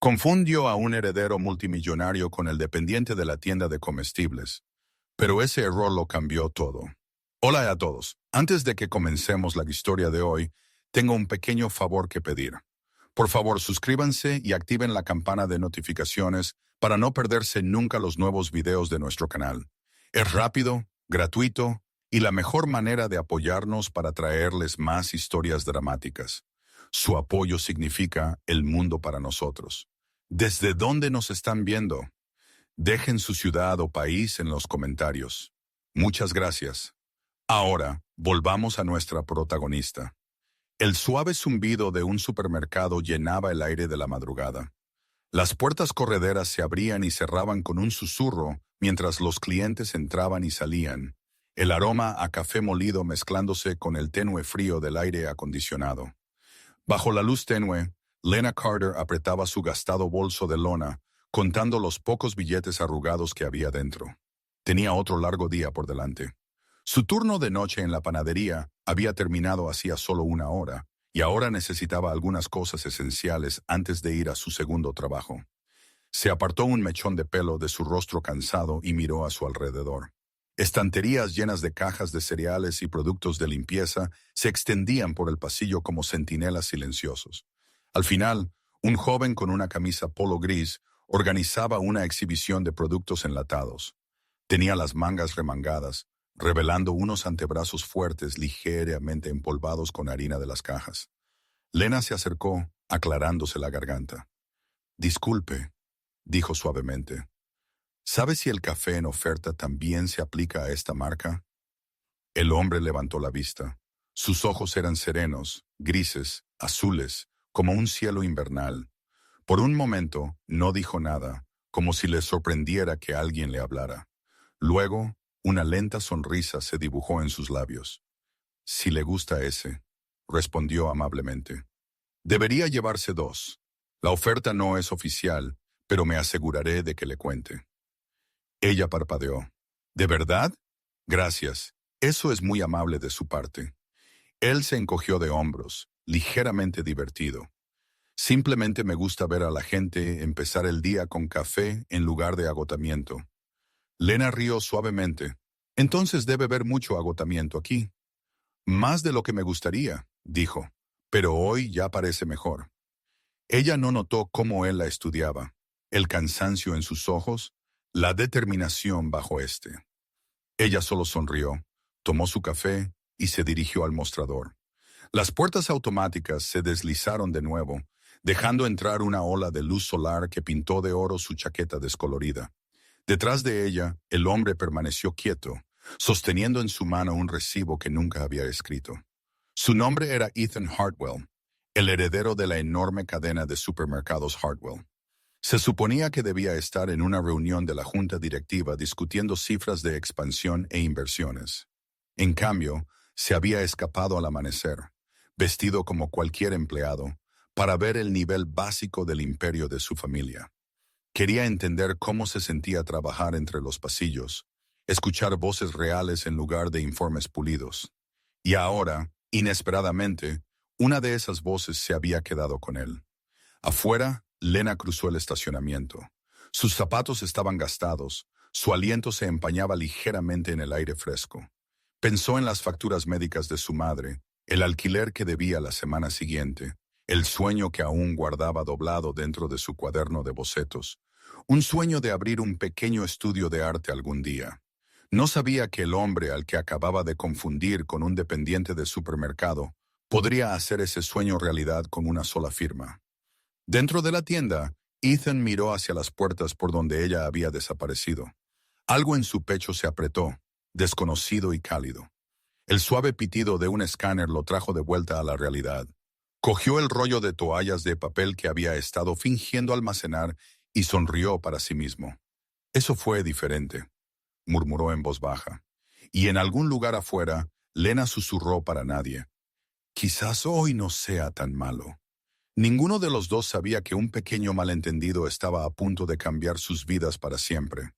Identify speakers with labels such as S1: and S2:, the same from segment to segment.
S1: Confundió a un heredero multimillonario con el dependiente de la tienda de comestibles, pero ese error lo cambió todo. Hola a todos. Antes de que comencemos la historia de hoy, tengo un pequeño favor que pedir. Por favor, suscríbanse y activen la campana de notificaciones para no perderse nunca los nuevos videos de nuestro canal. Es rápido, gratuito y la mejor manera de apoyarnos para traerles más historias dramáticas. Su apoyo significa el mundo para nosotros. ¿Desde dónde nos están viendo? Dejen su ciudad o país en los comentarios. Muchas gracias. Ahora, volvamos a nuestra protagonista. El suave zumbido de un supermercado llenaba el aire de la madrugada. Las puertas correderas se abrían y cerraban con un susurro mientras los clientes entraban y salían, el aroma a café molido mezclándose con el tenue frío del aire acondicionado. Bajo la luz tenue, Lena Carter apretaba su gastado bolso de lona, contando los pocos billetes arrugados que había dentro. Tenía otro largo día por delante. Su turno de noche en la panadería había terminado hacía solo una hora, y ahora necesitaba algunas cosas esenciales antes de ir a su segundo trabajo. Se apartó un mechón de pelo de su rostro cansado y miró a su alrededor. Estanterías llenas de cajas de cereales y productos de limpieza se extendían por el pasillo como centinelas silenciosos. Al final, un joven con una camisa polo gris organizaba una exhibición de productos enlatados. Tenía las mangas remangadas, revelando unos antebrazos fuertes ligeramente empolvados con harina de las cajas. Lena se acercó, aclarándose la garganta. «Disculpe», dijo suavemente. «¿Sabe si el café en oferta también se aplica a esta marca?» El hombre levantó la vista. Sus ojos eran serenos, grises, azules, como un cielo invernal. Por un momento no dijo nada, como si le sorprendiera que alguien le hablara. Luego, una lenta sonrisa se dibujó en sus labios. «Si le gusta ese», respondió amablemente. «Debería llevarse 2. La oferta no es oficial, pero me aseguraré de que le cuente». Ella parpadeó. «¿De verdad? Gracias. Eso es muy amable de su parte». Él se encogió de hombros, ligeramente divertido. «Simplemente me gusta ver a la gente empezar el día con café en lugar de agotamiento». Lena rió suavemente. «Entonces debe haber mucho agotamiento aquí». «Más de lo que me gustaría», dijo, «pero hoy ya parece mejor». Ella no notó cómo él la estudiaba, el cansancio en sus ojos, la determinación bajo este. Ella solo sonrió, tomó su café y se dirigió al mostrador. Las puertas automáticas se deslizaron de nuevo, dejando entrar una ola de luz solar que pintó de oro su chaqueta descolorida. Detrás de ella, el hombre permaneció quieto, sosteniendo en su mano un recibo que nunca había escrito. Su nombre era Ethan Hartwell, el heredero de la enorme cadena de supermercados Hartwell. Se suponía que debía estar en una reunión de la junta directiva discutiendo cifras de expansión e inversiones. En cambio, se había escapado al amanecer, vestido como cualquier empleado, para ver el nivel básico del imperio de su familia. Quería entender cómo se sentía trabajar entre los pasillos, escuchar voces reales en lugar de informes pulidos. Y ahora, inesperadamente, una de esas voces se había quedado con él. Afuera, Lena cruzó el estacionamiento. Sus zapatos estaban gastados, su aliento se empañaba ligeramente en el aire fresco. Pensó en las facturas médicas de su madre, el alquiler que debía la semana siguiente, el sueño que aún guardaba doblado dentro de su cuaderno de bocetos, un sueño de abrir un pequeño estudio de arte algún día. No sabía que el hombre al que acababa de confundir con un dependiente de supermercado podría hacer ese sueño realidad con una sola firma. Dentro de la tienda, Ethan miró hacia las puertas por donde ella había desaparecido. Algo en su pecho se apretó, desconocido y cálido. El suave pitido de un escáner lo trajo de vuelta a la realidad. Cogió el rollo de toallas de papel que había estado fingiendo almacenar y sonrió para sí mismo. «Eso fue diferente», murmuró en voz baja. Y en algún lugar afuera, Lena susurró para nadie. «Quizás hoy no sea tan malo». Ninguno de los dos sabía que un pequeño malentendido estaba a punto de cambiar sus vidas para siempre.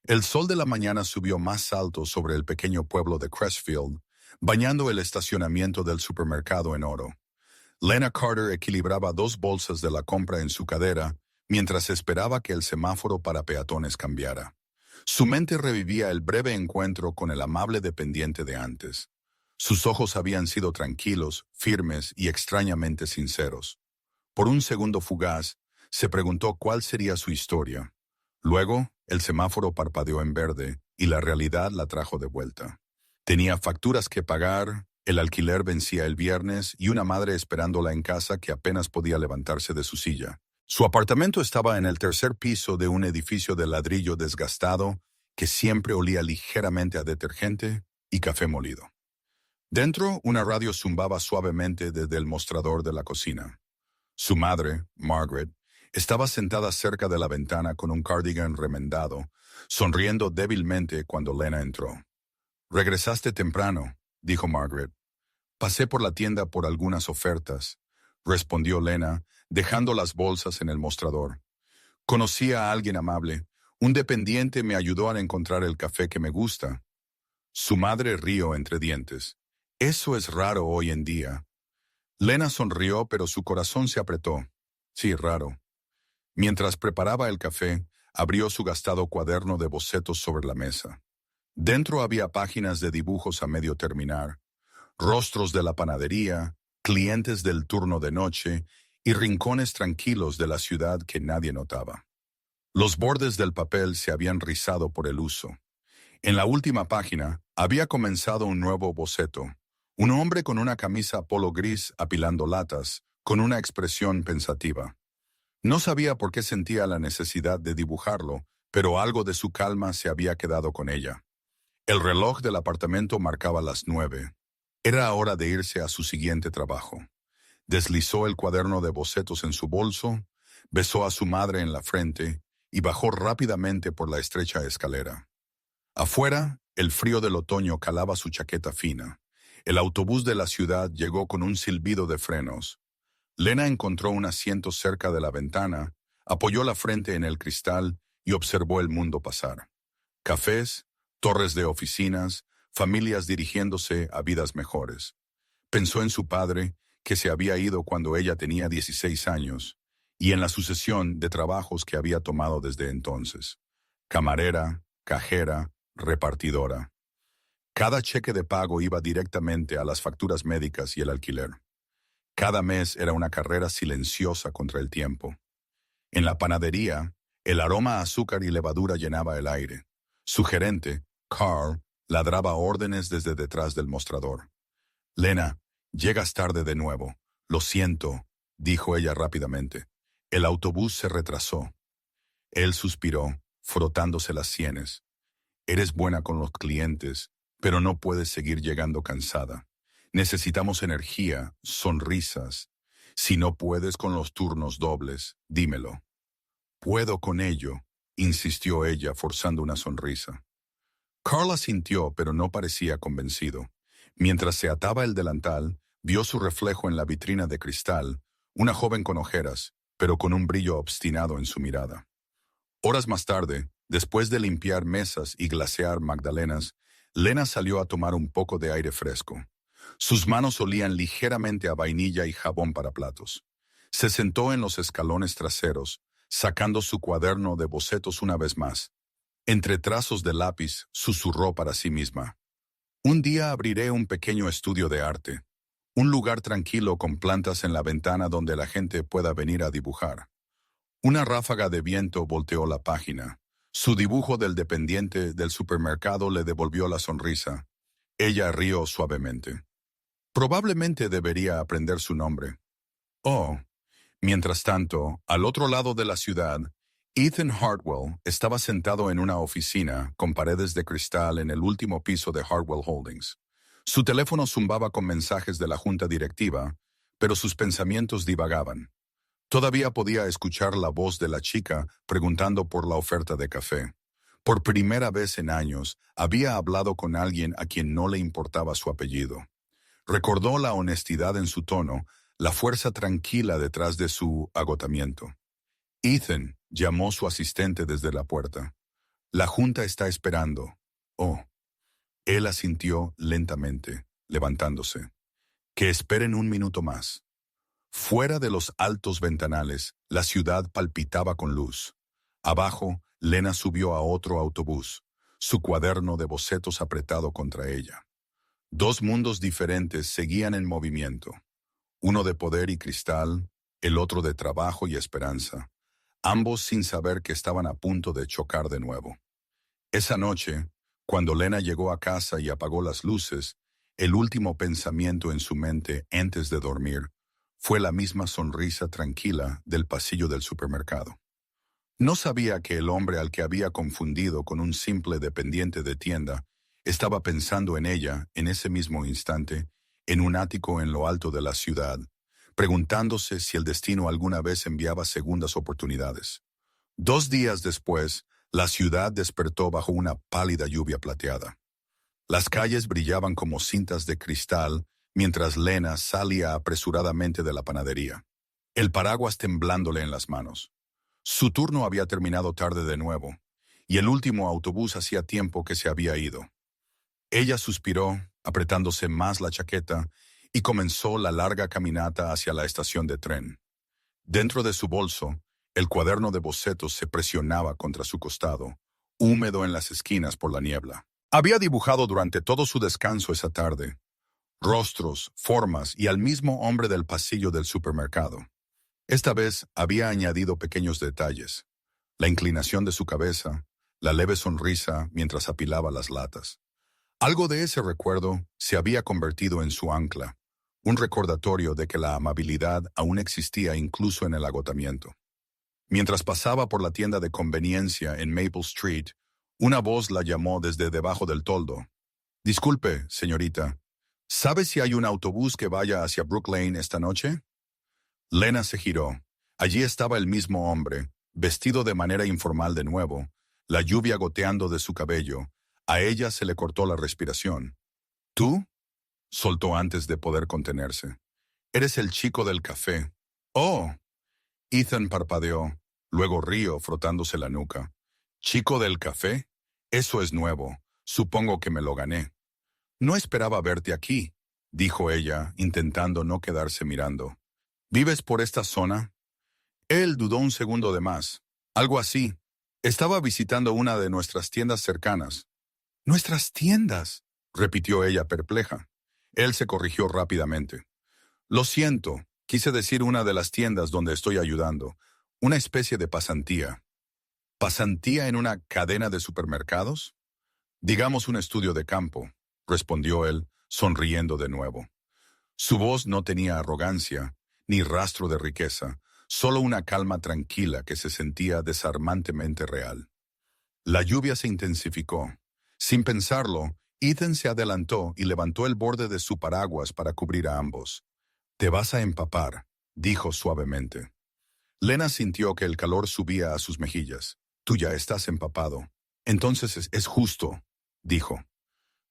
S1: El sol de la mañana subió más alto sobre el pequeño pueblo de Crestfield, bañando el estacionamiento del supermercado en oro. Lena Carter equilibraba 2 bolsas de la compra en su cadera, mientras esperaba que el semáforo para peatones cambiara. Su mente revivía el breve encuentro con el amable dependiente de antes. Sus ojos habían sido tranquilos, firmes y extrañamente sinceros. Por un segundo fugaz, se preguntó cuál sería su historia. Luego, el semáforo parpadeó en verde y la realidad la trajo de vuelta. Tenía facturas que pagar, el alquiler vencía el viernes y una madre esperándola en casa que apenas podía levantarse de su silla. Su apartamento estaba en el tercer piso de un edificio de ladrillo desgastado que siempre olía ligeramente a detergente y café molido. Dentro, una radio zumbaba suavemente desde el mostrador de la cocina. Su madre, Margaret, estaba sentada cerca de la ventana con un cardigan remendado, sonriendo débilmente cuando Lena entró. «Regresaste temprano», dijo Margaret. «Pasé por la tienda por algunas ofertas», respondió Lena, dejando las bolsas en el mostrador. «Conocí a alguien amable. Un dependiente me ayudó a encontrar el café que me gusta». Su madre rió entre dientes. «Eso es raro hoy en día». Lena sonrió, pero su corazón se apretó. Sí, raro. Mientras preparaba el café, abrió su gastado cuaderno de bocetos sobre la mesa. Dentro había páginas de dibujos a medio terminar, rostros de la panadería, clientes del turno de noche y rincones tranquilos de la ciudad que nadie notaba. Los bordes del papel se habían rizado por el uso. En la última página había comenzado un nuevo boceto. Un hombre con una camisa polo gris apilando latas, con una expresión pensativa. No sabía por qué sentía la necesidad de dibujarlo, pero algo de su calma se había quedado con ella. El reloj del apartamento marcaba las 9. Era hora de irse a su siguiente trabajo. Deslizó el cuaderno de bocetos en su bolso, besó a su madre en la frente y bajó rápidamente por la estrecha escalera. Afuera, el frío del otoño calaba su chaqueta fina. El autobús de la ciudad llegó con un silbido de frenos. Lena encontró un asiento cerca de la ventana, apoyó la frente en el cristal y observó el mundo pasar. Cafés, torres de oficinas, familias dirigiéndose a vidas mejores. Pensó en su padre, que se había ido cuando ella tenía 16 años, y en la sucesión de trabajos que había tomado desde entonces. Camarera, cajera, repartidora. Cada cheque de pago iba directamente a las facturas médicas y el alquiler. Cada mes era una carrera silenciosa contra el tiempo. En la panadería, el aroma a azúcar y levadura llenaba el aire. Su gerente, Carl, ladraba órdenes desde detrás del mostrador. «Lena, llegas tarde de nuevo. Lo siento», dijo ella rápidamente. «El autobús se retrasó». Él suspiró, frotándose las sienes. «Eres buena con los clientes, pero no puedes seguir llegando cansada. Necesitamos energía, sonrisas. Si no puedes con los turnos dobles, dímelo». «Puedo con ello», insistió ella, forzando una sonrisa. Carl asintió, pero no parecía convencido. Mientras se ataba el delantal, vio su reflejo en la vitrina de cristal, una joven con ojeras, pero con un brillo obstinado en su mirada. Horas más tarde, después de limpiar mesas y glasear magdalenas, Lena salió a tomar un poco de aire fresco. Sus manos olían ligeramente a vainilla y jabón para platos. Se sentó en los escalones traseros, sacando su cuaderno de bocetos una vez más. Entre trazos de lápiz, susurró para sí misma. «Un día abriré un pequeño estudio de arte. Un lugar tranquilo con plantas en la ventana donde la gente pueda venir a dibujar». Una ráfaga de viento volteó la página. Su dibujo del dependiente del supermercado le devolvió la sonrisa. Ella rió suavemente. Probablemente debería aprender su nombre. Oh. Mientras tanto, al otro lado de la ciudad, Ethan Hartwell estaba sentado en una oficina con paredes de cristal en el último piso de Hartwell Holdings. Su teléfono zumbaba con mensajes de la junta directiva, pero sus pensamientos divagaban. Todavía podía escuchar la voz de la chica preguntando por la oferta de café. Por primera vez en años, había hablado con alguien a quien no le importaba su apellido. Recordó la honestidad en su tono, la fuerza tranquila detrás de su agotamiento. «Ethan», llamó su asistente desde la puerta. «La junta está esperando». «Oh». Él asintió lentamente, levantándose. «Que esperen un minuto más». Fuera de los altos ventanales, la ciudad palpitaba con luz. Abajo, Lena subió a otro autobús, su cuaderno de bocetos apretado contra ella. Dos mundos diferentes seguían en movimiento, uno de poder y cristal, el otro de trabajo y esperanza, ambos sin saber que estaban a punto de chocar de nuevo. Esa noche, cuando Lena llegó a casa y apagó las luces, el último pensamiento en su mente antes de dormir fue la misma sonrisa tranquila del pasillo del supermercado. No sabía que el hombre al que había confundido con un simple dependiente de tienda estaba pensando en ella en ese mismo instante, en un ático en lo alto de la ciudad, preguntándose si el destino alguna vez enviaba segundas oportunidades. 2 días después, la ciudad despertó bajo una pálida lluvia plateada. Las calles brillaban como cintas de cristal mientras Lena salía apresuradamente de la panadería, el paraguas temblándole en las manos. Su turno había terminado tarde de nuevo, y el último autobús hacía tiempo que se había ido. Ella suspiró, apretándose más la chaqueta, y comenzó la larga caminata hacia la estación de tren. Dentro de su bolso, el cuaderno de bocetos se presionaba contra su costado, húmedo en las esquinas por la niebla. Había dibujado durante todo su descanso esa tarde rostros, formas y al mismo hombre del pasillo del supermercado. Esta vez había añadido pequeños detalles: la inclinación de su cabeza, la leve sonrisa mientras apilaba las latas. Algo de ese recuerdo se había convertido en su ancla, un recordatorio de que la amabilidad aún existía incluso en el agotamiento. Mientras pasaba por la tienda de conveniencia en Maple Street, una voz la llamó desde debajo del toldo. «Disculpe, señorita, ¿sabe si hay un autobús que vaya hacia Brook Lane esta noche?» Lena se giró. Allí estaba el mismo hombre, vestido de manera informal de nuevo, la lluvia goteando de su cabello. A ella se le cortó la respiración. «¿Tú?», soltó antes de poder contenerse. «Eres el chico del café». «Oh». Ethan parpadeó, luego rió frotándose la nuca. «¿Chico del café? Eso es nuevo. Supongo que me lo gané». «No esperaba verte aquí», dijo ella, intentando no quedarse mirando. «¿Vives por esta zona?» Él dudó un segundo de más. «Algo así. Estaba visitando una de nuestras tiendas cercanas». «¿Nuestras tiendas?», repitió ella perpleja. Él se corrigió rápidamente. «Lo siento, quise decir una de las tiendas donde estoy ayudando. Una especie de pasantía». «¿Pasantía en una cadena de supermercados?» «Digamos un estudio de campo», respondió él, sonriendo de nuevo. Su voz no tenía arrogancia, ni rastro de riqueza, solo una calma tranquila que se sentía desarmantemente real. La lluvia se intensificó. Sin pensarlo, Ethan se adelantó y levantó el borde de su paraguas para cubrir a ambos. «Te vas a empapar», dijo suavemente. Lena sintió que el calor subía a sus mejillas. «Tú ya estás empapado. Entonces es justo», dijo.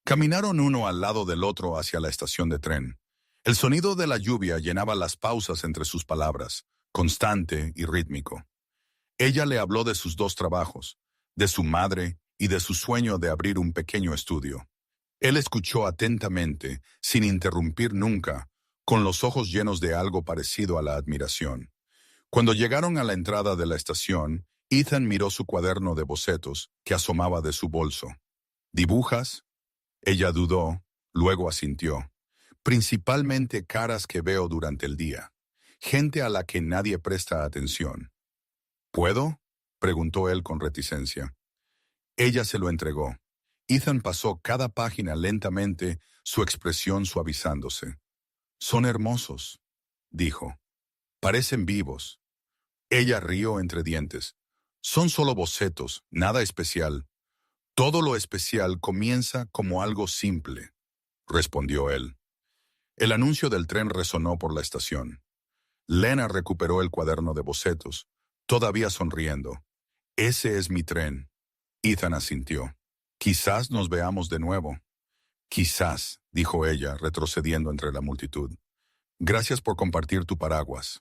S1: Caminaron uno al lado del otro hacia la estación de tren. El sonido de la lluvia llenaba las pausas entre sus palabras, constante y rítmico. Ella le habló de sus dos trabajos, de su madre y de su sueño de abrir un pequeño estudio. Él escuchó atentamente, sin interrumpir nunca, con los ojos llenos de algo parecido a la admiración. Cuando llegaron a la entrada de la estación, Ethan miró su cuaderno de bocetos que asomaba de su bolso. «¿Dibujas?» Ella dudó, luego asintió. «Principalmente caras que veo durante el día. Gente a la que nadie presta atención». «¿Puedo?», preguntó él con reticencia. Ella se lo entregó. Ethan pasó cada página lentamente, su expresión suavizándose. «Son hermosos», dijo. «Parecen vivos». Ella rió entre dientes. «Son solo bocetos, nada especial». «Todo lo especial comienza como algo simple», respondió él. El anuncio del tren resonó por la estación. Lena recuperó el cuaderno de bocetos, todavía sonriendo. «Ese es mi tren». Ethan asintió. «Quizás nos veamos de nuevo». «Quizás», dijo ella, retrocediendo entre la multitud. «Gracias por compartir tu paraguas».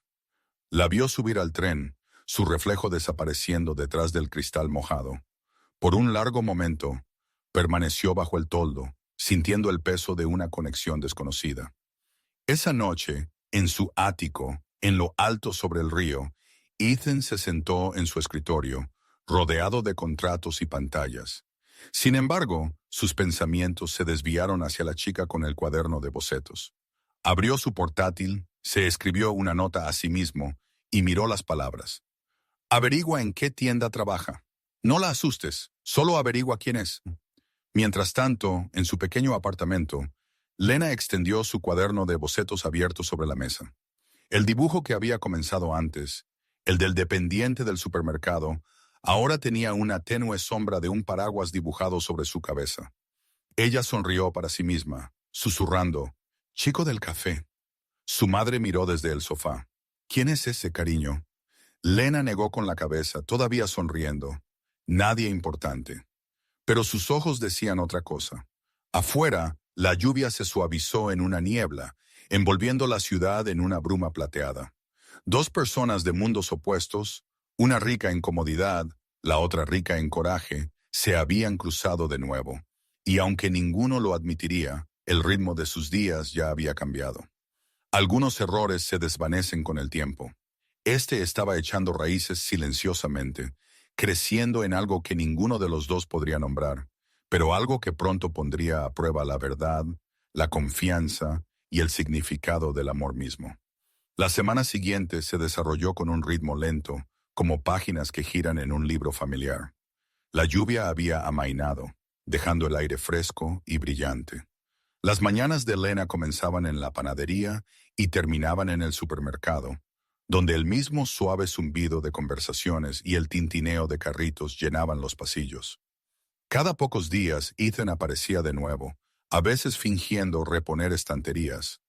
S1: La vio subir al tren, su reflejo desapareciendo detrás del cristal mojado. Por un largo momento, permaneció bajo el toldo, sintiendo el peso de una conexión desconocida. Esa noche, en su ático, En lo alto sobre el río, Ethan se sentó en su escritorio, rodeado de contratos y pantallas. Sin embargo, sus pensamientos se desviaron hacia la chica con el cuaderno de bocetos. Abrió su portátil, se escribió una nota a sí mismo y miró las palabras. Averigua en qué tienda trabaja. No la asustes, solo averigua quién es. Mientras tanto, en su pequeño apartamento, Lena extendió su cuaderno de bocetos abierto sobre la mesa. El dibujo que había comenzado antes, el del dependiente del supermercado, ahora tenía una tenue sombra de un paraguas dibujado sobre su cabeza. Ella sonrió para sí misma, susurrando, «Chico del café». Su madre miró desde el sofá. «¿Quién es ese, cariño?» Lena negó con la cabeza, todavía sonriendo. «Nadie importante». Pero sus ojos decían otra cosa. Afuera, la lluvia se suavizó en una niebla, envolviendo la ciudad en una bruma plateada. Dos personas de mundos opuestos, una rica en comodidad, la otra rica en coraje, se habían cruzado de nuevo. Y aunque ninguno lo admitiría, el ritmo de sus días ya había cambiado. Algunos errores se desvanecen con el tiempo. Este estaba echando raíces silenciosamente, creciendo en algo que ninguno de los dos podría nombrar, pero algo que pronto pondría a prueba la verdad, la confianza y el significado del amor mismo. La semana siguiente se desarrolló con un ritmo lento, como páginas que giran en un libro familiar. La lluvia había amainado, dejando el aire fresco y brillante. Las mañanas de Elena comenzaban en la panadería y terminaban en el supermercado, donde el mismo suave zumbido de conversaciones y el tintineo de carritos llenaban los pasillos. Cada pocos días Ethan aparecía de nuevo, a veces fingiendo reponer estanterías.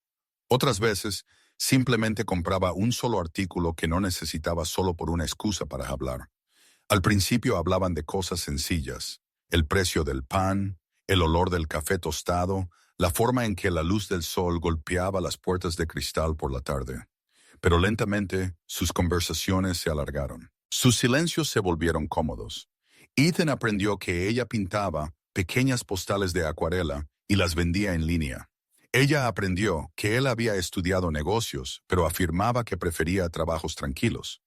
S1: Otras veces simplemente compraba un solo artículo que no necesitaba solo por una excusa para hablar. Al principio hablaban de cosas sencillas, el precio del pan, el olor del café tostado, la forma en que la luz del sol golpeaba las puertas de cristal por la tarde. Pero lentamente sus conversaciones se alargaron. Sus silencios se volvieron cómodos. Ethan aprendió que ella pintaba pequeñas postales de acuarela y las vendía en línea. Ella aprendió que él había estudiado negocios, pero afirmaba que prefería trabajos tranquilos.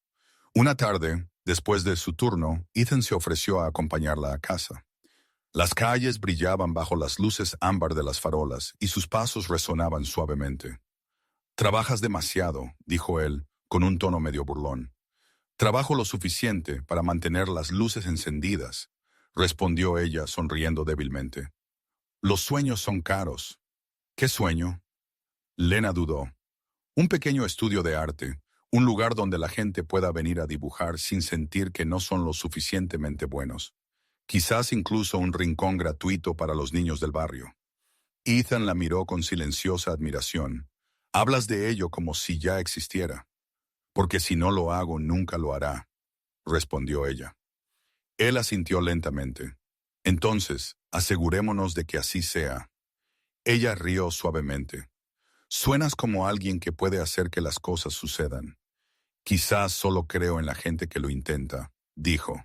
S1: Una tarde, después de su turno, Ethan se ofreció a acompañarla a casa. Las calles brillaban bajo las luces ámbar de las farolas y sus pasos resonaban suavemente. «Trabajas demasiado», dijo él, con un tono medio burlón. «Trabajo lo suficiente para mantener las luces encendidas», respondió ella sonriendo débilmente. «Los sueños son caros». «¿Qué sueño?» Lena dudó. «Un pequeño estudio de arte, un lugar donde la gente pueda venir a dibujar sin sentir que no son lo suficientemente buenos. Quizás incluso un rincón gratuito para los niños del barrio». Ethan la miró con silenciosa admiración. «Hablas de ello como si ya existiera». «Porque si no lo hago, nunca lo hará», respondió ella. Él asintió lentamente. «Entonces, asegurémonos de que así sea». Ella rió suavemente. «Suenas como alguien que puede hacer que las cosas sucedan». «Quizás solo creo en la gente que lo intenta», dijo.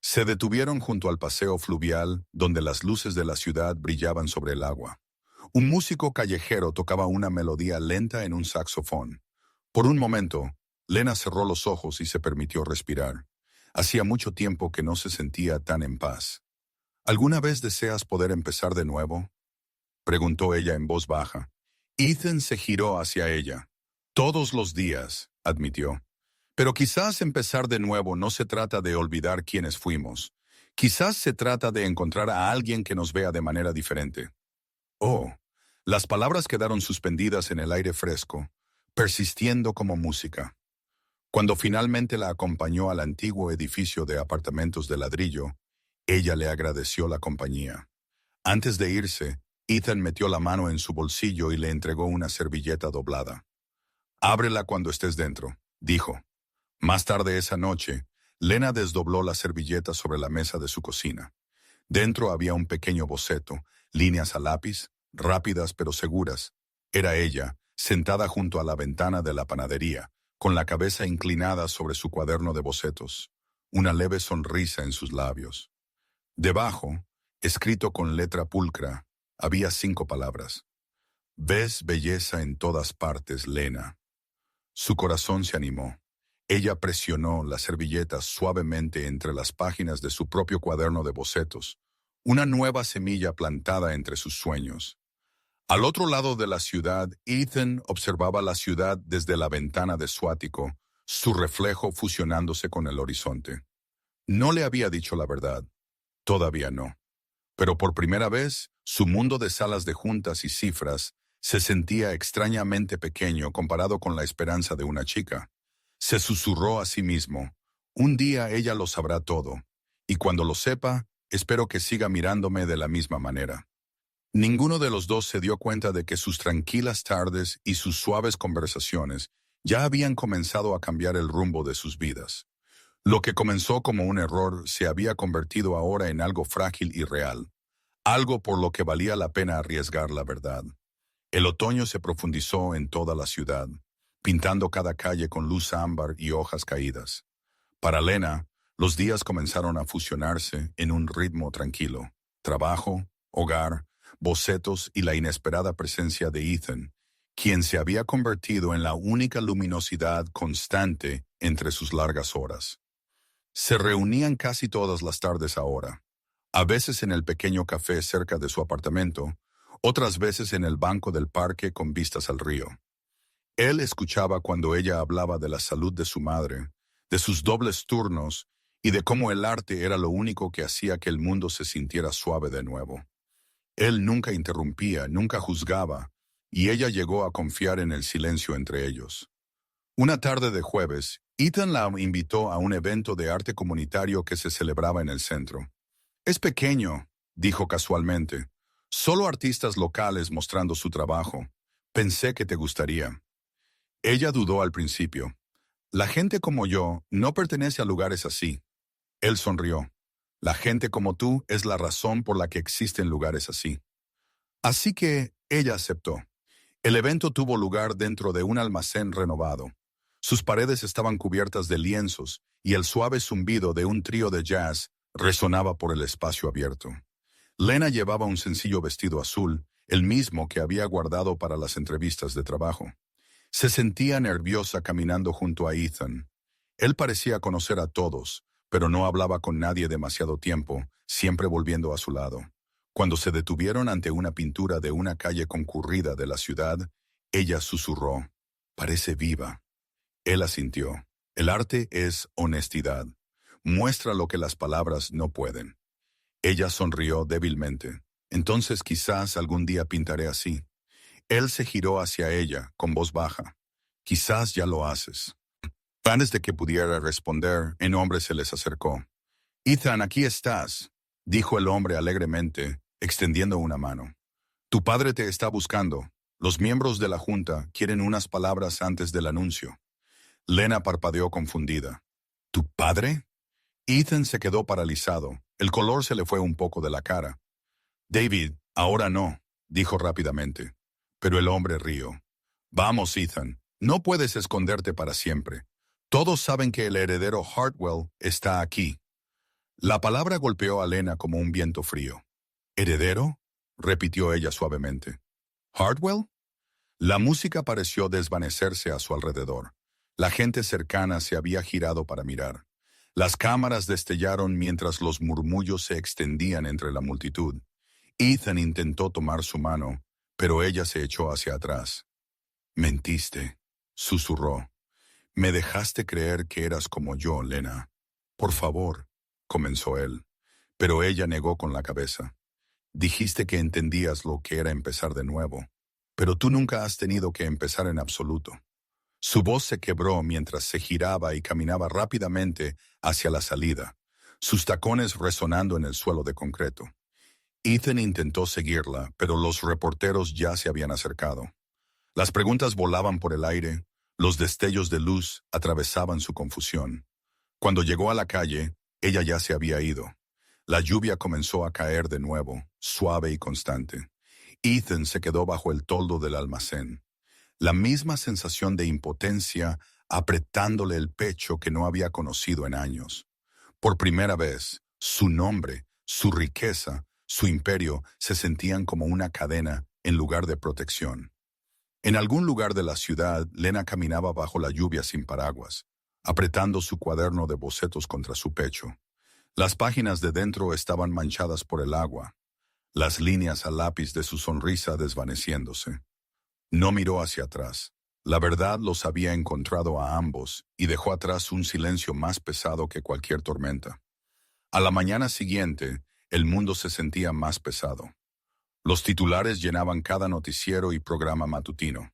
S1: Se detuvieron junto al paseo fluvial, donde las luces de la ciudad brillaban sobre el agua. Un músico callejero tocaba una melodía lenta en un saxofón. Por un momento, Lena cerró los ojos y se permitió respirar. Hacía mucho tiempo que no se sentía tan en paz. «¿Alguna vez deseas poder empezar de nuevo?», preguntó ella en voz baja. Ethan se giró hacia ella. «Todos los días», admitió. «Pero quizás empezar de nuevo no se trata de olvidar quiénes fuimos. Quizás se trata de encontrar a alguien que nos vea de manera diferente». Oh, las palabras quedaron suspendidas en el aire fresco, persistiendo como música. Cuando finalmente la acompañó al antiguo edificio de apartamentos de ladrillo, ella le agradeció la compañía. Antes de irse, Ethan metió la mano en su bolsillo y le entregó una servilleta doblada. «Ábrela cuando estés dentro», dijo. Más tarde esa noche, Lena desdobló la servilleta sobre la mesa de su cocina. Dentro había un pequeño boceto, líneas a lápiz, rápidas pero seguras. Era ella, sentada junto a la ventana de la panadería, con la cabeza inclinada sobre su cuaderno de bocetos, una leve sonrisa en sus labios. Debajo, escrito con letra pulcra, había 5 palabras. «Ves belleza en todas partes, Lena». Su corazón se animó. Ella presionó la servilleta suavemente entre las páginas de su propio cuaderno de bocetos, una nueva semilla plantada entre sus sueños. Al otro lado de la ciudad, Ethan observaba la ciudad desde la ventana de su ático, su reflejo fusionándose con el horizonte. No le había dicho la verdad. Todavía no. Pero por primera vez, su mundo de salas de juntas y cifras se sentía extrañamente pequeño comparado con la esperanza de una chica. Se susurró a sí mismo, un día ella lo sabrá todo, y cuando lo sepa, espero que siga mirándome de la misma manera. Ninguno de los dos se dio cuenta de que sus tranquilas tardes y sus suaves conversaciones ya habían comenzado a cambiar el rumbo de sus vidas. Lo que comenzó como un error se había convertido ahora en algo frágil y real, algo por lo que valía la pena arriesgar la verdad. El otoño se profundizó en toda la ciudad, pintando cada calle con luz ámbar y hojas caídas. Para Lena, los días comenzaron a fusionarse en un ritmo tranquilo. Trabajo, hogar, bocetos y la inesperada presencia de Ethan, quien se había convertido en la única luminosidad constante entre sus largas horas. Se reunían casi todas las tardes ahora, a veces en el pequeño café cerca de su apartamento, otras veces en el banco del parque con vistas al río. Él escuchaba cuando ella hablaba de la salud de su madre, de sus dobles turnos y de cómo el arte era lo único que hacía que el mundo se sintiera suave de nuevo. Él nunca interrumpía, nunca juzgaba, y ella llegó a confiar en el silencio entre ellos. Una tarde de jueves, Ethan la invitó a un evento de arte comunitario que se celebraba en el centro. «Es pequeño», dijo casualmente. «Solo artistas locales mostrando su trabajo. Pensé que te gustaría». Ella dudó al principio. «La gente como yo no pertenece a lugares así». Él sonrió. «La gente como tú es la razón por la que existen lugares así». Así que ella aceptó. El evento tuvo lugar dentro de un almacén renovado. Sus paredes estaban cubiertas de lienzos y el suave zumbido de un trío de jazz resonaba por el espacio abierto. Lena llevaba un sencillo vestido azul, el mismo que había guardado para las entrevistas de trabajo. Se sentía nerviosa caminando junto a Ethan. Él parecía conocer a todos, pero no hablaba con nadie demasiado tiempo, siempre volviendo a su lado. Cuando se detuvieron ante una pintura de una calle concurrida de la ciudad, ella susurró, «Parece viva». Él asintió. El arte es honestidad. Muestra lo que las palabras no pueden. Ella sonrió débilmente. «Entonces quizás algún día pintaré así». Él se giró hacia ella, con voz baja. «Quizás ya lo haces». Antes de que pudiera responder, un hombre se les acercó. «Ethan, aquí estás», dijo el hombre alegremente, extendiendo una mano. «Tu padre te está buscando. Los miembros de la junta quieren unas palabras antes del anuncio». Lena parpadeó confundida. «¿Tu padre?» Ethan se quedó paralizado. El color se le fue un poco de la cara. «David, ahora no», dijo rápidamente. Pero el hombre rió. «Vamos, Ethan, no puedes esconderte para siempre. Todos saben que el heredero Hartwell está aquí». La palabra golpeó a Lena como un viento frío. «¿Heredero?», repitió ella suavemente. «¿Hartwell?». La música pareció desvanecerse a su alrededor. La gente cercana se había girado para mirar. Las cámaras destellaron mientras los murmullos se extendían entre la multitud. Ethan intentó tomar su mano, pero ella se echó hacia atrás. «Mentiste», susurró. «Me dejaste creer que eras como yo, Lena». «Por favor», comenzó él, pero ella negó con la cabeza. «Dijiste que entendías lo que era empezar de nuevo, pero tú nunca has tenido que empezar en absoluto». Su voz se quebró mientras se giraba y caminaba rápidamente hacia la salida, sus tacones resonando en el suelo de concreto. Ethan intentó seguirla, pero los reporteros ya se habían acercado. Las preguntas volaban por el aire, los destellos de luz atravesaban su confusión. Cuando llegó a la calle, ella ya se había ido. La lluvia comenzó a caer de nuevo, suave y constante. Ethan se quedó bajo el toldo del almacén. La misma sensación de impotencia apretándole el pecho que no había conocido en años. Por primera vez, su nombre, su riqueza, su imperio se sentían como una cadena en lugar de protección. En algún lugar de la ciudad, Lena caminaba bajo la lluvia sin paraguas, apretando su cuaderno de bocetos contra su pecho. Las páginas de dentro estaban manchadas por el agua, las líneas a lápiz de su sonrisa desvaneciéndose. No miró hacia atrás. La verdad los había encontrado a ambos y dejó atrás un silencio más pesado que cualquier tormenta. A la mañana siguiente, el mundo se sentía más pesado. Los titulares llenaban cada noticiero y programa matutino.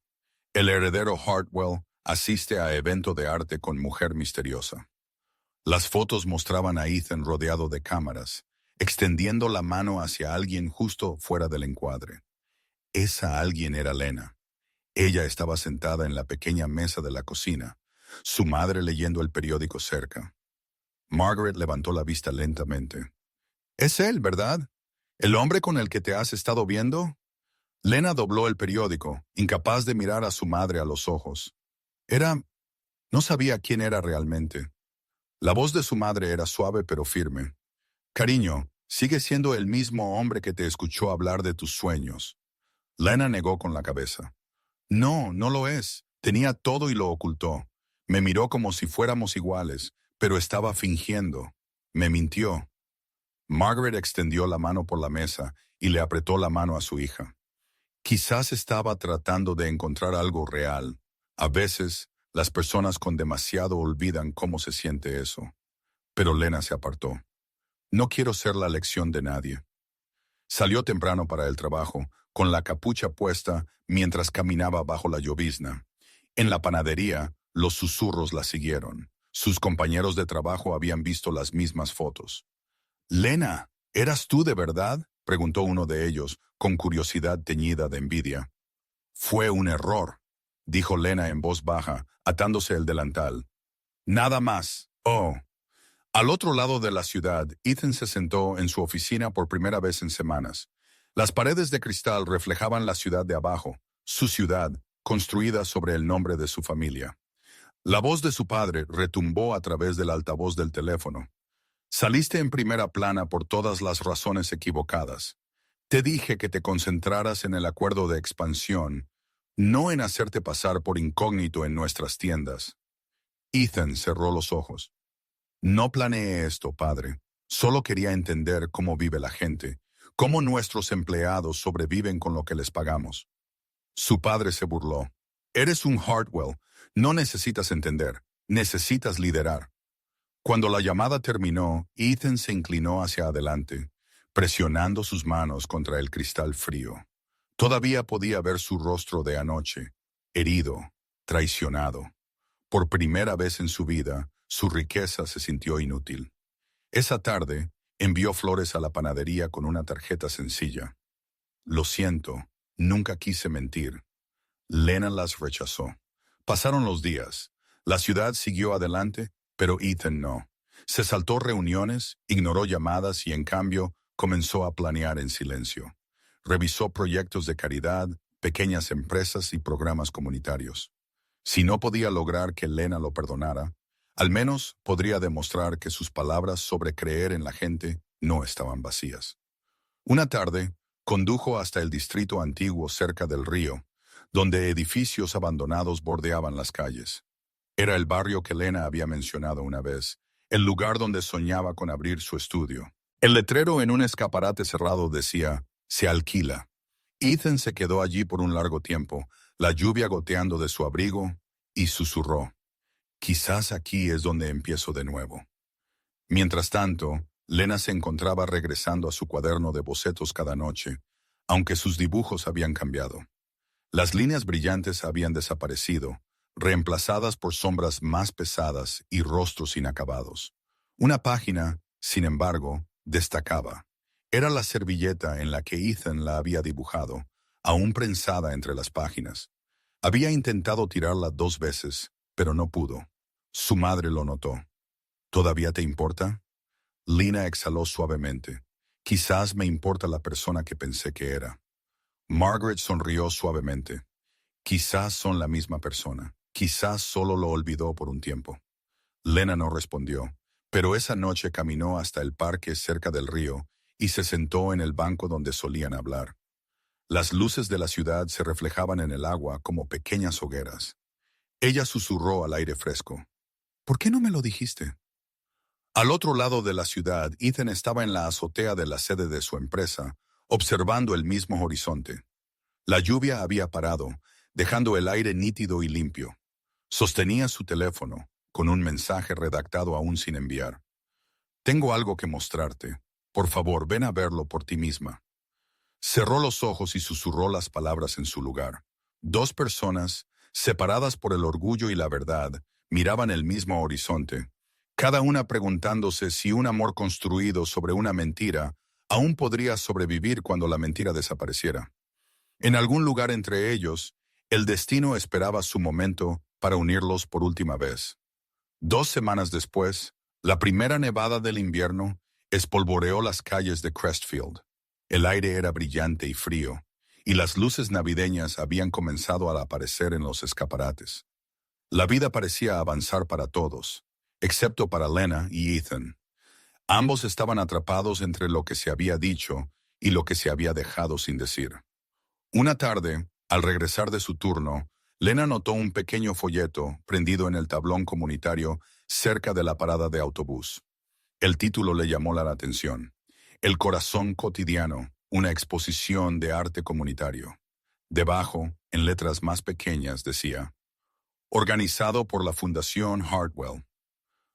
S1: El heredero Hartwell asiste a evento de arte con mujer misteriosa. Las fotos mostraban a Ethan rodeado de cámaras, extendiendo la mano hacia alguien justo fuera del encuadre. Esa alguien era Lena. Ella estaba sentada en la pequeña mesa de la cocina, su madre leyendo el periódico cerca. Margaret levantó la vista lentamente. «Es él, ¿verdad? ¿El hombre con el que te has estado viendo?» Lena dobló el periódico, incapaz de mirar a su madre a los ojos. No sabía quién era realmente. La voz de su madre era suave pero firme. «Cariño, sigue siendo el mismo hombre que te escuchó hablar de tus sueños». Lena negó con la cabeza. «No, no lo es. Tenía todo y lo ocultó. Me miró como si fuéramos iguales, pero estaba fingiendo. Me mintió». Margaret extendió la mano por la mesa y le apretó la mano a su hija. Quizás estaba tratando de encontrar algo real. A veces, las personas con demasiado olvidan cómo se siente eso. Pero Lena se apartó. «No quiero ser la lección de nadie». Salió temprano para el trabajo, con la capucha puesta mientras caminaba bajo la llovizna. En la panadería, los susurros la siguieron. Sus compañeros de trabajo habían visto las mismas fotos. «Lena, ¿eras tú de verdad?», preguntó uno de ellos, con curiosidad teñida de envidia. «Fue un error», dijo Lena en voz baja, atándose el delantal. «Nada más. Oh». Al otro lado de la ciudad, Ethan se sentó en su oficina por primera vez en semanas. Las paredes de cristal reflejaban la ciudad de abajo, su ciudad, construida sobre el nombre de su familia. La voz de su padre retumbó a través del altavoz del teléfono. «Saliste en primera plana por todas las razones equivocadas. Te dije que te concentraras en el acuerdo de expansión, no en hacerte pasar por incógnito en nuestras tiendas». Ethan cerró los ojos. «No planeé esto, padre. Solo quería entender cómo vive la gente, cómo nuestros empleados sobreviven con lo que les pagamos». Su padre se burló. «Eres un Hartwell. No necesitas entender. Necesitas liderar». Cuando la llamada terminó, Ethan se inclinó hacia adelante, presionando sus manos contra el cristal frío. Todavía podía ver su rostro de anoche, herido, traicionado. Por primera vez en su vida, su riqueza se sintió inútil. Esa tarde, envió flores a la panadería con una tarjeta sencilla. «Lo siento, nunca quise mentir». Lena las rechazó. Pasaron los días. La ciudad siguió adelante, pero Ethan no. Se saltó reuniones, ignoró llamadas y, en cambio, comenzó a planear en silencio. Revisó proyectos de caridad, pequeñas empresas y programas comunitarios. Si no podía lograr que Lena lo perdonara, al menos podría demostrar que sus palabras sobre creer en la gente no estaban vacías. Una tarde, condujo hasta el distrito antiguo cerca del río, donde edificios abandonados bordeaban las calles. Era el barrio que Lena había mencionado una vez, el lugar donde soñaba con abrir su estudio. El letrero en un escaparate cerrado decía, «Se alquila». Ethan se quedó allí por un largo tiempo, la lluvia goteando de su abrigo, y susurró, «Quizás aquí es donde empiezo de nuevo». Mientras tanto, Lena se encontraba regresando a su cuaderno de bocetos cada noche, aunque sus dibujos habían cambiado. Las líneas brillantes habían desaparecido, reemplazadas por sombras más pesadas y rostros inacabados. Una página, sin embargo, destacaba. Era la servilleta en la que Ethan la había dibujado, aún prensada entre las páginas. Había intentado tirarla 2 veces, pero no pudo. Su madre lo notó. «¿Todavía te importa?» Lena exhaló suavemente. «Quizás me importa la persona que pensé que era». Margaret sonrió suavemente. «Quizás son la misma persona. Quizás solo lo olvidó por un tiempo». Lena no respondió, pero esa noche caminó hasta el parque cerca del río y se sentó en el banco donde solían hablar. Las luces de la ciudad se reflejaban en el agua como pequeñas hogueras. Ella susurró al aire fresco. ¿Por qué no me lo dijiste? Al otro lado de la ciudad, Ethan estaba en la azotea de la sede de su empresa, observando el mismo horizonte. La lluvia había parado, dejando el aire nítido y limpio. Sostenía su teléfono, con un mensaje redactado aún sin enviar. Tengo algo que mostrarte. Por favor, ven a verlo por ti misma. Cerró los ojos y susurró las palabras en su lugar. Dos personas, separadas por el orgullo y la verdad, miraban el mismo horizonte, cada una preguntándose si un amor construido sobre una mentira aún podría sobrevivir cuando la mentira desapareciera. En algún lugar entre ellos, el destino esperaba su momento para unirlos por última vez. 2 semanas después, la primera nevada del invierno espolvoreó las calles de Crestfield. El aire era brillante y frío, y las luces navideñas habían comenzado a aparecer en los escaparates. La vida parecía avanzar para todos, excepto para Lena y Ethan. Ambos estaban atrapados entre lo que se había dicho y lo que se había dejado sin decir. Una tarde, al regresar de su turno, Lena notó un pequeño folleto prendido en el tablón comunitario cerca de la parada de autobús. El título le llamó la atención. El corazón cotidiano, una exposición de arte comunitario. Debajo, en letras más pequeñas, decía: organizado por la Fundación Hartwell.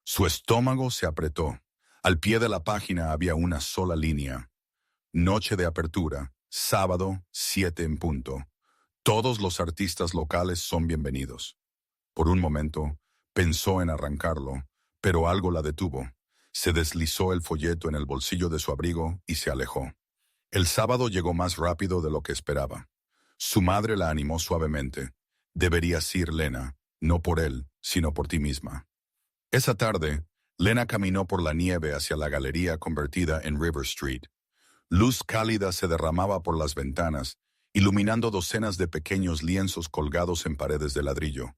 S1: Su estómago se apretó. Al pie de la página había una sola línea. Noche de apertura, sábado, 7 en punto. Todos los artistas locales son bienvenidos. Por un momento, pensó en arrancarlo, pero algo la detuvo. Se deslizó el folleto en el bolsillo de su abrigo y se alejó. El sábado llegó más rápido de lo que esperaba. Su madre la animó suavemente. Deberías ir, Lena, no por él, sino por ti misma. Esa tarde, Lena caminó por la nieve hacia la galería convertida en River Street. Luz cálida se derramaba por las ventanas, iluminando docenas de pequeños lienzos colgados en paredes de ladrillo.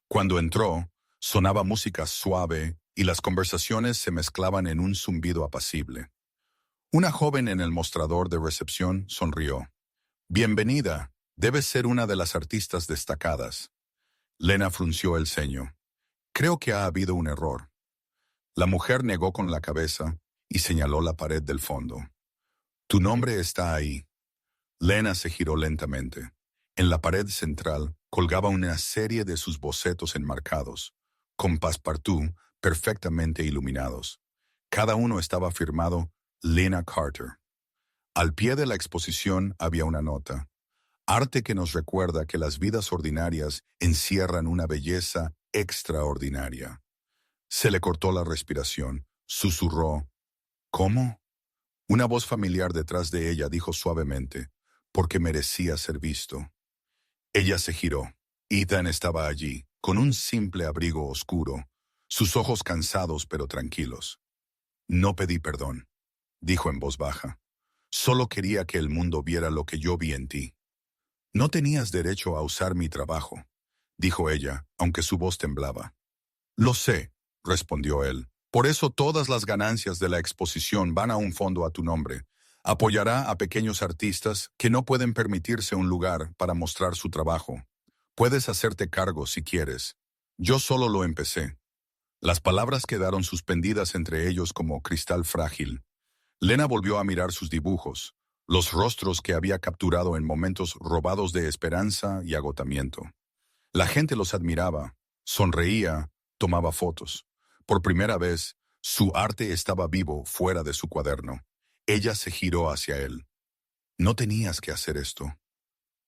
S1: Cuando entró, sonaba música suave y las conversaciones se mezclaban en un zumbido apacible. Una joven en el mostrador de recepción sonrió. Bienvenida, debes ser una de las artistas destacadas. Lena frunció el ceño. Creo que ha habido un error. La mujer negó con la cabeza y señaló la pared del fondo. Tu nombre está ahí. Lena se giró lentamente. En la pared central colgaba una serie de sus bocetos enmarcados, con passepartout perfectamente iluminados. Cada uno estaba firmado Lena Carter. Al pie de la exposición había una nota. Arte que nos recuerda que las vidas ordinarias encierran una belleza extraordinaria. Se le cortó la respiración. Susurró. ¿Cómo? Una voz familiar detrás de ella dijo suavemente, porque merecía ser visto. Ella se giró. Ethan estaba allí, con un simple abrigo oscuro, sus ojos cansados pero tranquilos. No pedí perdón, dijo en voz baja. Solo quería que el mundo viera lo que yo vi en ti. No tenías derecho a usar mi trabajo, dijo ella, aunque su voz temblaba. Lo sé, respondió él. Por eso todas las ganancias de la exposición van a un fondo a tu nombre. Apoyará a pequeños artistas que no pueden permitirse un lugar para mostrar su trabajo. Puedes hacerte cargo si quieres. Yo solo lo empecé. Las palabras quedaron suspendidas entre ellos como cristal frágil. Lena volvió a mirar sus dibujos, los rostros que había capturado en momentos robados de esperanza y agotamiento. La gente los admiraba, sonreía, tomaba fotos. Por primera vez, su arte estaba vivo fuera de su cuaderno. Ella se giró hacia él. No tenías que hacer esto.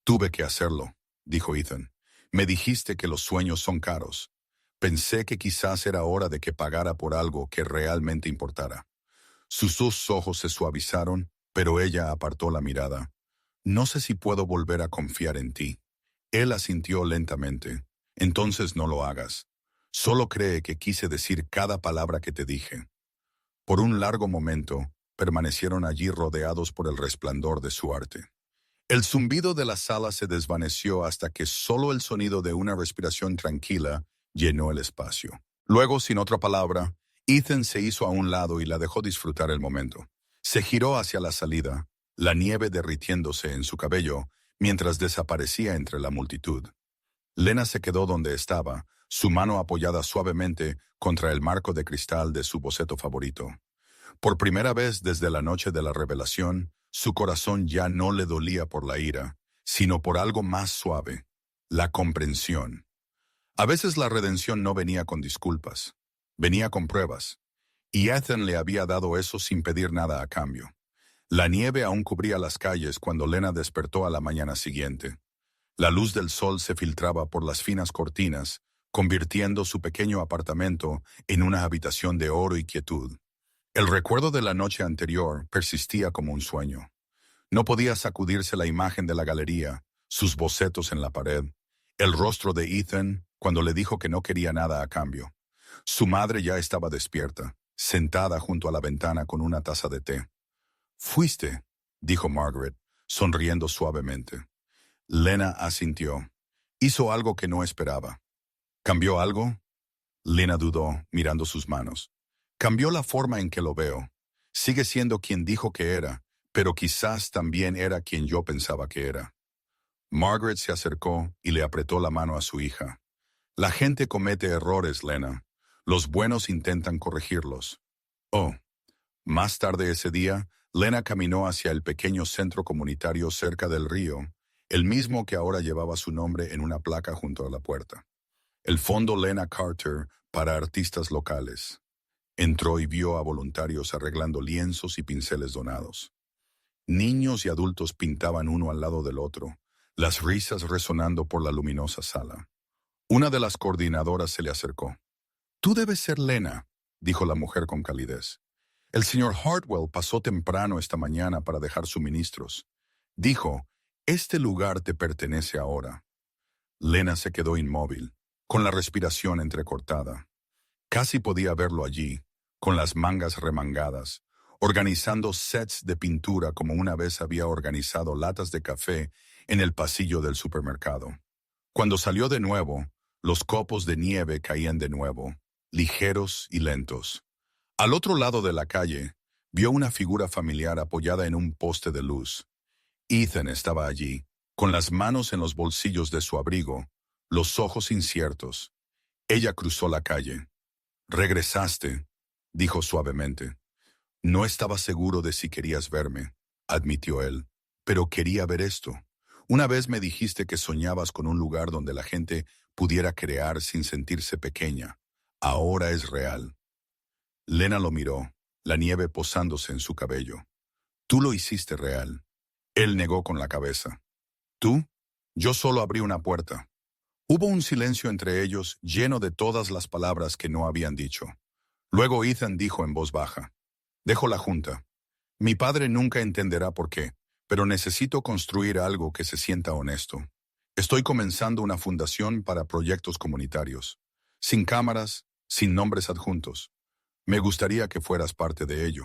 S1: Tuve que hacerlo, dijo Ethan. Me dijiste que los sueños son caros. Pensé que quizás era hora de que pagara por algo que realmente importara. Sus dos ojos se suavizaron, pero ella apartó la mirada. No sé si puedo volver a confiar en ti. Él asintió lentamente. Entonces no lo hagas. Solo cree que quise decir cada palabra que te dije. Por un largo momento, permanecieron allí rodeados por el resplandor de su arte. El zumbido de la sala se desvaneció hasta que solo el sonido de una respiración tranquila llenó el espacio. Luego, sin otra palabra, Ethan se hizo a un lado y la dejó disfrutar el momento. Se giró hacia la salida, la nieve derritiéndose en su cabello, mientras desaparecía entre la multitud. Lena se quedó donde estaba, su mano apoyada suavemente contra el marco de cristal de su boceto favorito. Por primera vez desde la noche de la revelación, su corazón ya no le dolía por la ira, sino por algo más suave, la comprensión. A veces la redención no venía con disculpas, venía con pruebas, y Ethan le había dado eso sin pedir nada a cambio. La nieve aún cubría las calles cuando Lena despertó a la mañana siguiente. La luz del sol se filtraba por las finas cortinas, convirtiendo su pequeño apartamento en una habitación de oro y quietud. El recuerdo de la noche anterior persistía como un sueño. No podía sacudirse la imagen de la galería, sus bocetos en la pared, el rostro de Ethan cuando le dijo que no quería nada a cambio. Su madre ya estaba despierta, sentada junto a la ventana con una taza de té. «Fuiste», dijo Margaret, sonriendo suavemente. Lena asintió. Hizo algo que no esperaba. ¿Cambió algo? Lena dudó, mirando sus manos. Cambió la forma en que lo veo. Sigue siendo quien dijo que era, pero quizás también era quien yo pensaba que era. Margaret se acercó y le apretó la mano a su hija. La gente comete errores, Lena. Los buenos intentan corregirlos. Oh. Más tarde ese día, Lena caminó hacia el pequeño centro comunitario cerca del río, el mismo que ahora llevaba su nombre en una placa junto a la puerta. El Fondo Lena Carter para artistas locales. Entró y vio a voluntarios arreglando lienzos y pinceles donados. Niños y adultos pintaban uno al lado del otro, las risas resonando por la luminosa sala. Una de las coordinadoras se le acercó. «Tú debes ser Lena», dijo la mujer con calidez. «El señor Hartwell pasó temprano esta mañana para dejar suministros. Dijo, este lugar te pertenece ahora». Lena se quedó inmóvil, con la respiración entrecortada. Casi podía verlo allí, con las mangas remangadas, organizando sets de pintura como una vez había organizado latas de café en el pasillo del supermercado. Cuando salió de nuevo, los copos de nieve caían de nuevo, ligeros y lentos. Al otro lado de la calle, vio una figura familiar apoyada en un poste de luz. Ethan estaba allí, con las manos en los bolsillos de su abrigo, los ojos inciertos. Ella cruzó la calle. «Regresaste», dijo suavemente. «No estaba seguro de si querías verme», admitió él, «pero quería ver esto. Una vez me dijiste que soñabas con un lugar donde la gente pudiera crear sin sentirse pequeña. Ahora es real». Lena lo miró, la nieve posándose en su cabello. «Tú lo hiciste real». Él negó con la cabeza. «¿Tú? Yo solo abrí una puerta». Hubo un silencio entre ellos, lleno de todas las palabras que no habían dicho. Luego Ethan dijo en voz baja, «Dejo la junta. Mi padre nunca entenderá por qué, pero necesito construir algo que se sienta honesto. Estoy comenzando una fundación para proyectos comunitarios, sin cámaras, sin nombres adjuntos. Me gustaría que fueras parte de ello».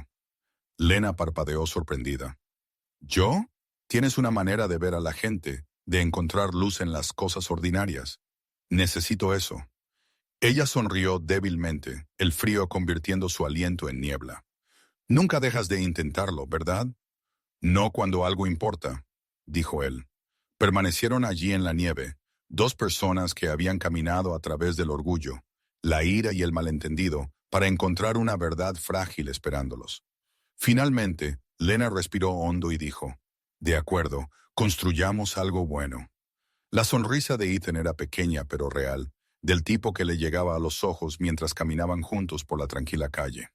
S1: Lena parpadeó sorprendida. «¿Yo? Tienes una manera de ver a la gente, de encontrar luz en las cosas ordinarias. Necesito eso». Ella sonrió débilmente, el frío convirtiendo su aliento en niebla. «Nunca dejas de intentarlo, ¿verdad?» «No cuando algo importa», dijo él. Permanecieron allí en la nieve, dos personas que habían caminado a través del orgullo, la ira y el malentendido, para encontrar una verdad frágil esperándolos. Finalmente, Lena respiró hondo y dijo, «De acuerdo, construyamos algo bueno». La sonrisa de Ethan era pequeña pero real, del tipo que le llegaba a los ojos mientras caminaban juntos por la tranquila calle.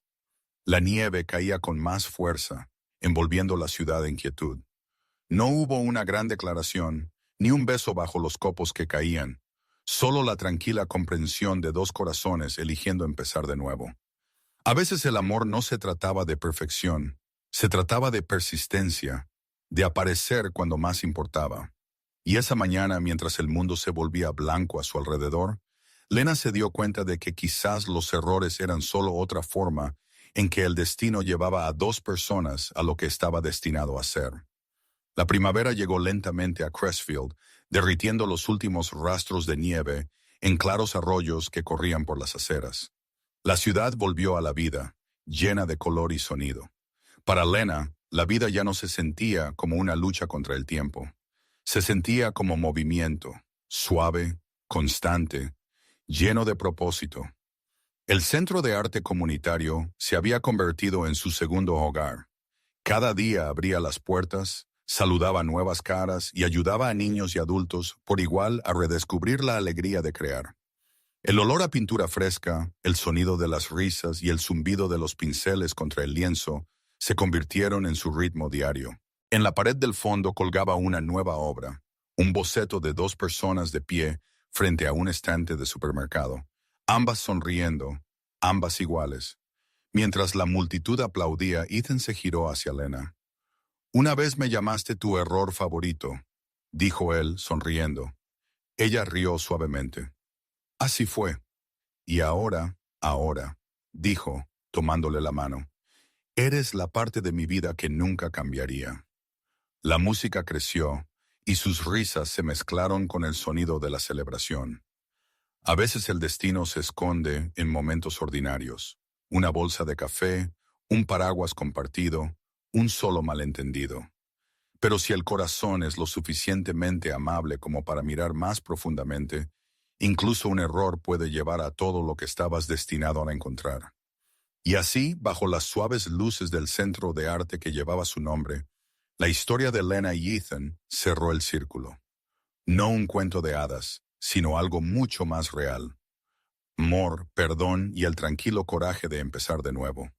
S1: La nieve caía con más fuerza, envolviendo la ciudad en quietud. No hubo una gran declaración, ni un beso bajo los copos que caían, solo la tranquila comprensión de dos corazones eligiendo empezar de nuevo. A veces el amor no se trataba de perfección, se trataba de persistencia, de aparecer cuando más importaba. Y esa mañana, mientras el mundo se volvía blanco a su alrededor, Lena se dio cuenta de que quizás los errores eran solo otra forma en que el destino llevaba a dos personas a lo que estaba destinado a ser. La primavera llegó lentamente a Crestfield, derritiendo los últimos rastros de nieve en claros arroyos que corrían por las aceras. La ciudad volvió a la vida, llena de color y sonido. Para Lena, la vida ya no se sentía como una lucha contra el tiempo. Se sentía como movimiento, suave, constante, lleno de propósito. El Centro de Arte Comunitario se había convertido en su segundo hogar. Cada día abría las puertas, saludaba nuevas caras y ayudaba a niños y adultos por igual a redescubrir la alegría de crear. El olor a pintura fresca, el sonido de las risas y el zumbido de los pinceles contra el lienzo se convirtieron en su ritmo diario. En la pared del fondo colgaba una nueva obra, un boceto de dos personas de pie frente a un estante de supermercado, ambas sonriendo, ambas iguales. Mientras la multitud aplaudía, Ethan se giró hacia Lena. «Una vez me llamaste tu error favorito», dijo él, sonriendo. Ella rió suavemente. «Así fue. Y ahora», dijo, tomándole la mano, «eres la parte de mi vida que nunca cambiaría». La música creció, y sus risas se mezclaron con el sonido de la celebración. A veces el destino se esconde en momentos ordinarios. Una bolsa de café, un paraguas compartido, un solo malentendido. Pero si el corazón es lo suficientemente amable como para mirar más profundamente, incluso un error puede llevar a todo lo que estabas destinado a encontrar. Y así, bajo las suaves luces del centro de arte que llevaba su nombre, la historia de Lena y Ethan cerró el círculo. No un cuento de hadas, sino algo mucho más real. Amor, perdón y el tranquilo coraje de empezar de nuevo.